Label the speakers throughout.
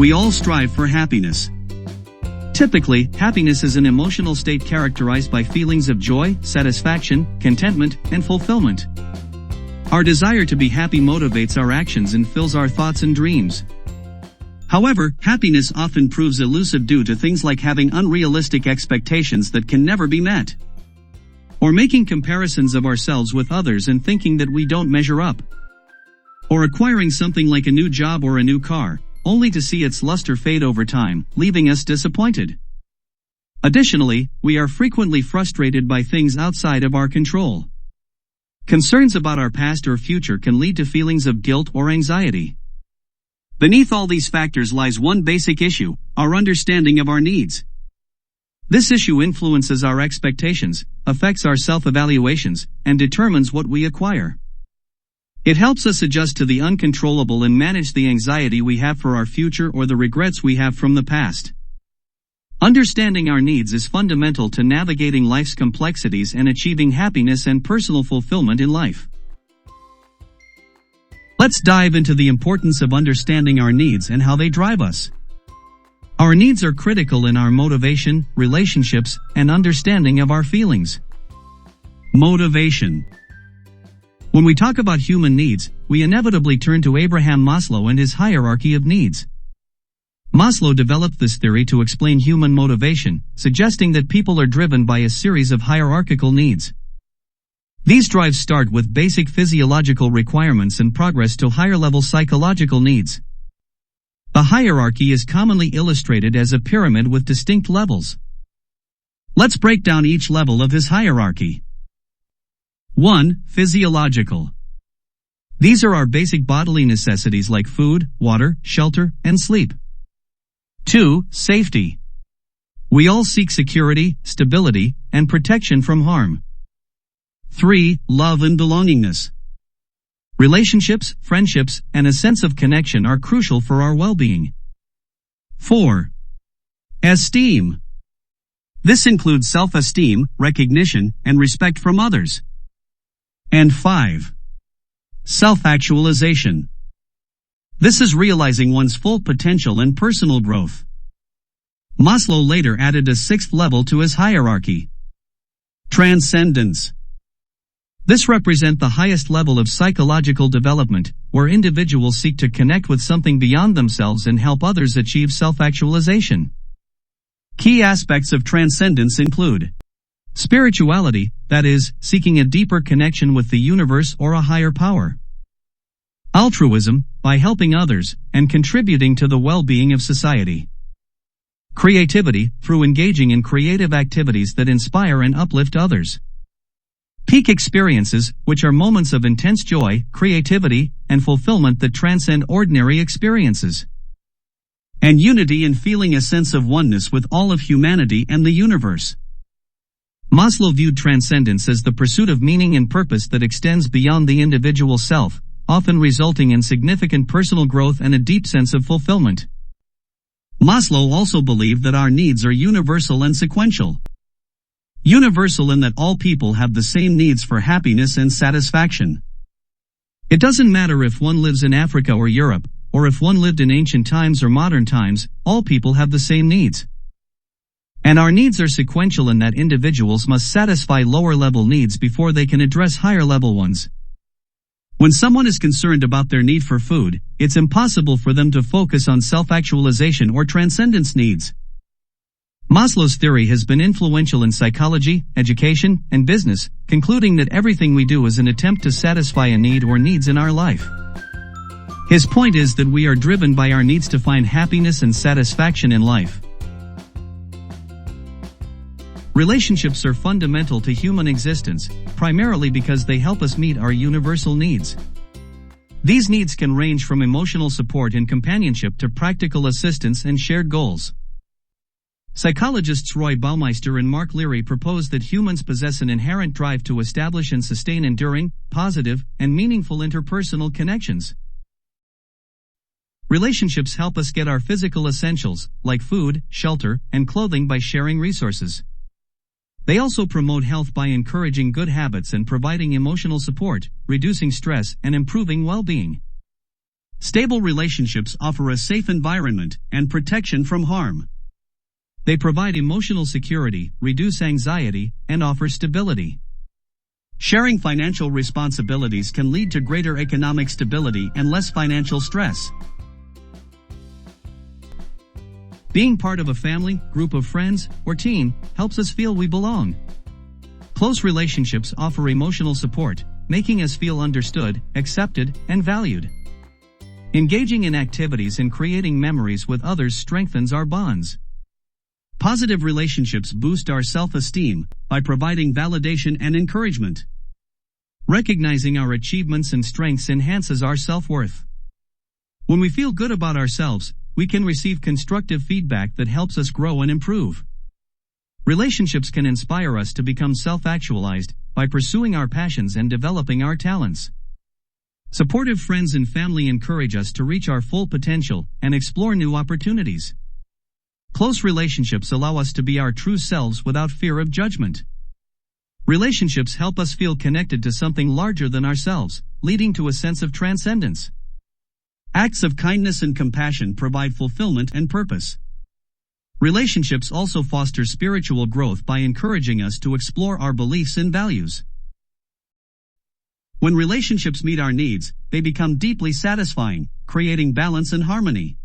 Speaker 1: We all strive for happiness. Typically, happiness is an emotional state characterized by feelings of joy, satisfaction, contentment, and fulfillment. Our desire to be happy motivates our actions and fills our thoughts and dreams. However, happiness often proves elusive due to things like having unrealistic expectations that can never be met, or making comparisons of ourselves with others and thinking that we don't measure up, or acquiring something like a new job or a new car, only to see its luster fade over time, leaving us disappointed. Additionally, we are frequently frustrated by things outside of our control. Concerns about our past or future can lead to feelings of guilt or anxiety. Beneath all these factors lies one basic issue: our understanding of our needs. This issue influences our expectations, affects our self-evaluations, and determines what we acquire. It helps us adjust to the uncontrollable and manage the anxiety we have for our future or the regrets we have from the past. Understanding our needs is fundamental to navigating life's complexities and achieving happiness and personal fulfillment in life. Let's dive into the importance of understanding our needs and how they drive us. Our needs are critical in our motivation, relationships, and understanding of our feelings. Motivation. When we talk about human needs, we inevitably turn to Abraham Maslow and his hierarchy of needs. Maslow developed this theory to explain human motivation, suggesting that people are driven by a series of hierarchical needs. These drives start with basic physiological requirements and progress to higher-level psychological needs. The hierarchy is commonly illustrated as a pyramid with distinct levels. Let's break down each level of his hierarchy. 1. Physiological. These are our basic bodily necessities like food, water, shelter, and sleep. 2. Safety. We all seek security, stability, and protection from harm. 3. Love and belongingness. Relationships, friendships, and a sense of connection are crucial for our well-being. 4. Esteem. This includes self-esteem, recognition, and respect from others. And 5. Self-actualization. This is realizing one's full potential and personal growth. Maslow later added a sixth level to his hierarchy: transcendence. This represents the highest level of psychological development, where individuals seek to connect with something beyond themselves and help others achieve self-actualization. Key aspects of transcendence include spirituality, that is, seeking a deeper connection with the universe or a higher power. Altruism, by helping others and contributing to the well-being of society. Creativity, through engaging in creative activities that inspire and uplift others. Peak experiences, which are moments of intense joy, creativity, and fulfillment that transcend ordinary experiences. And unity, in feeling a sense of oneness with all of humanity and the universe. Maslow viewed transcendence as the pursuit of meaning and purpose that extends beyond the individual self, often resulting in significant personal growth and a deep sense of fulfillment. Maslow also believed that our needs are universal and sequential. Universal in that all people have the same needs for happiness and satisfaction. It doesn't matter if one lives in Africa or Europe, or if one lived in ancient times or modern times, all people have the same needs. And our needs are sequential in that individuals must satisfy lower-level needs before they can address higher-level ones. When someone is concerned about their need for food, it's impossible for them to focus on self-actualization or transcendence needs. Maslow's theory has been influential in psychology, education, and business, concluding that everything we do is an attempt to satisfy a need or needs in our life. His point is that we are driven by our needs to find happiness and satisfaction in life. Relationships are fundamental to human existence, primarily because they help us meet our universal needs. These needs can range from emotional support and companionship to practical assistance and shared goals. Psychologists Roy Baumeister and Mark Leary propose that humans possess an inherent drive to establish and sustain enduring, positive, and meaningful interpersonal connections. Relationships help us get our physical essentials, like food, shelter, and clothing, by sharing resources. They also promote health by encouraging good habits and providing emotional support, reducing stress, and improving well-being. Stable relationships offer a safe environment and protection from harm. They provide emotional security, reduce anxiety, and offer stability. Sharing financial responsibilities can lead to greater economic stability and less financial stress. Being part of a family, group of friends, or team helps us feel we belong. Close relationships offer emotional support, making us feel understood, accepted, and valued. Engaging in activities and creating memories with others strengthens our bonds. Positive relationships boost our self-esteem by providing validation and encouragement. Recognizing our achievements and strengths enhances our self-worth. When we feel good about ourselves, we can receive constructive feedback that helps us grow and improve. Relationships can inspire us to become self-actualized by pursuing our passions and developing our talents. Supportive friends and family encourage us to reach our full potential and explore new opportunities. Close relationships allow us to be our true selves without fear of judgment. Relationships help us feel connected to something larger than ourselves, leading to a sense of transcendence. Acts of kindness and compassion provide fulfillment and purpose. Relationships also foster spiritual growth by encouraging us to explore our beliefs and values. When relationships meet our needs, they become deeply satisfying, creating balance and harmony.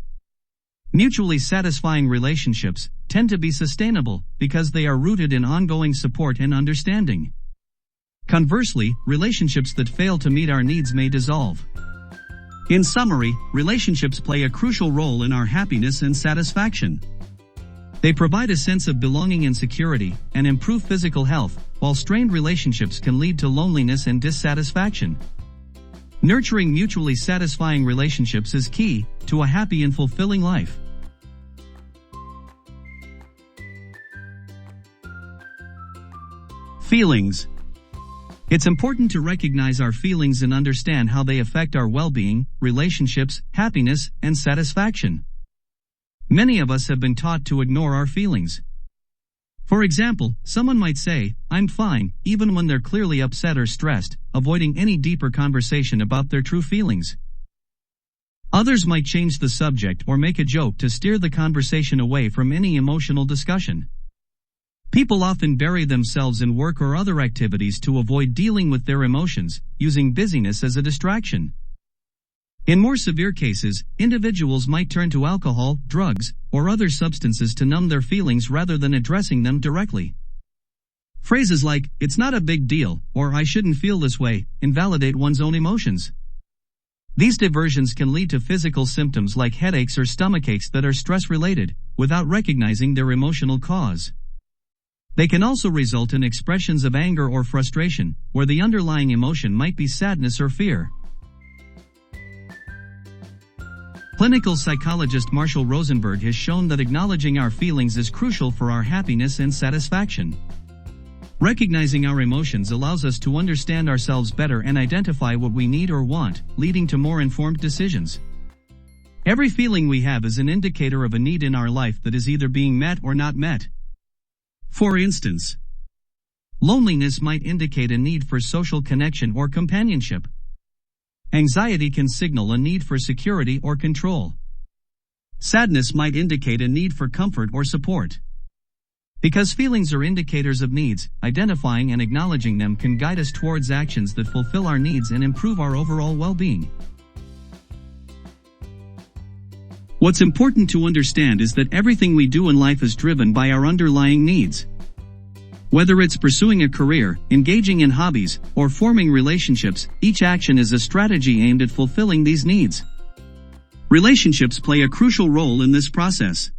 Speaker 1: Mutually satisfying relationships tend to be sustainable because they are rooted in ongoing support and understanding. Conversely, relationships that fail to meet our needs may dissolve. In summary, relationships play a crucial role in our happiness and satisfaction. They provide a sense of belonging and security, and improve physical health, while strained relationships can lead to loneliness and dissatisfaction. Nurturing mutually satisfying relationships is key to a happy and fulfilling life. Feelings. It's important to recognize our feelings and understand how they affect our well-being, relationships, happiness, and satisfaction. Many of us have been taught to ignore our feelings. For example, someone might say, "I'm fine," even when they're clearly upset or stressed, avoiding any deeper conversation about their true feelings. Others might change the subject or make a joke to steer the conversation away from any emotional discussion. People often bury themselves in work or other activities to avoid dealing with their emotions, using busyness as a distraction. In more severe cases, individuals might turn to alcohol, drugs, or other substances to numb their feelings rather than addressing them directly. Phrases like, "It's not a big deal," or "I shouldn't feel this way," invalidate one's own emotions. These diversions can lead to physical symptoms like headaches or stomachaches that are stress-related, without recognizing their emotional cause. They can also result in expressions of anger or frustration, where the underlying emotion might be sadness or fear. Clinical psychologist Marshall Rosenberg has shown that acknowledging our feelings is crucial for our happiness and satisfaction. Recognizing our emotions allows us to understand ourselves better and identify what we need or want, leading to more informed decisions. Every feeling we have is an indicator of a need in our life that is either being met or not met. For instance, loneliness might indicate a need for social connection or companionship. Anxiety can signal a need for security or control. Sadness might indicate a need for comfort or support. Because feelings are indicators of needs, identifying and acknowledging them can guide us towards actions that fulfill our needs and improve our overall well-being. What's important to understand is that everything we do in life is driven by our underlying needs. Whether it's pursuing a career, engaging in hobbies, or forming relationships, each action is a strategy aimed at fulfilling these needs. Relationships play a crucial role in this process.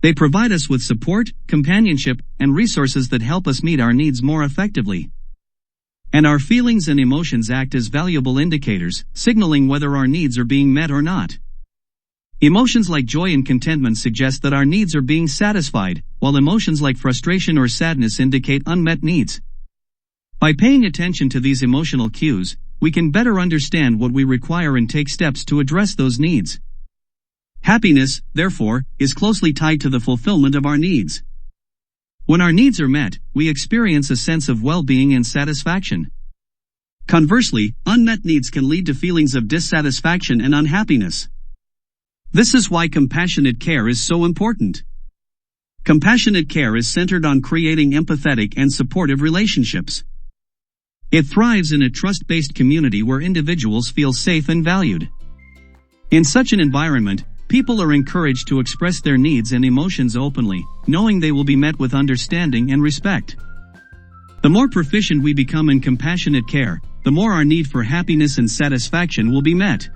Speaker 1: They provide us with support, companionship, and resources that help us meet our needs more effectively. And our feelings and emotions act as valuable indicators, signaling whether our needs are being met or not. Emotions like joy and contentment suggest that our needs are being satisfied, while emotions like frustration or sadness indicate unmet needs. By paying attention to these emotional cues, we can better understand what we require and take steps to address those needs. Happiness, therefore, is closely tied to the fulfillment of our needs. When our needs are met, we experience a sense of well-being and satisfaction. Conversely, unmet needs can lead to feelings of dissatisfaction and unhappiness. This is why compassionate care is so important. Compassionate care is centered on creating empathetic and supportive relationships. It thrives in a trust-based community where individuals feel safe and valued. In such an environment, people are encouraged to express their needs and emotions openly, knowing they will be met with understanding and respect. The more proficient we become in compassionate care, the more our need for happiness and satisfaction will be met.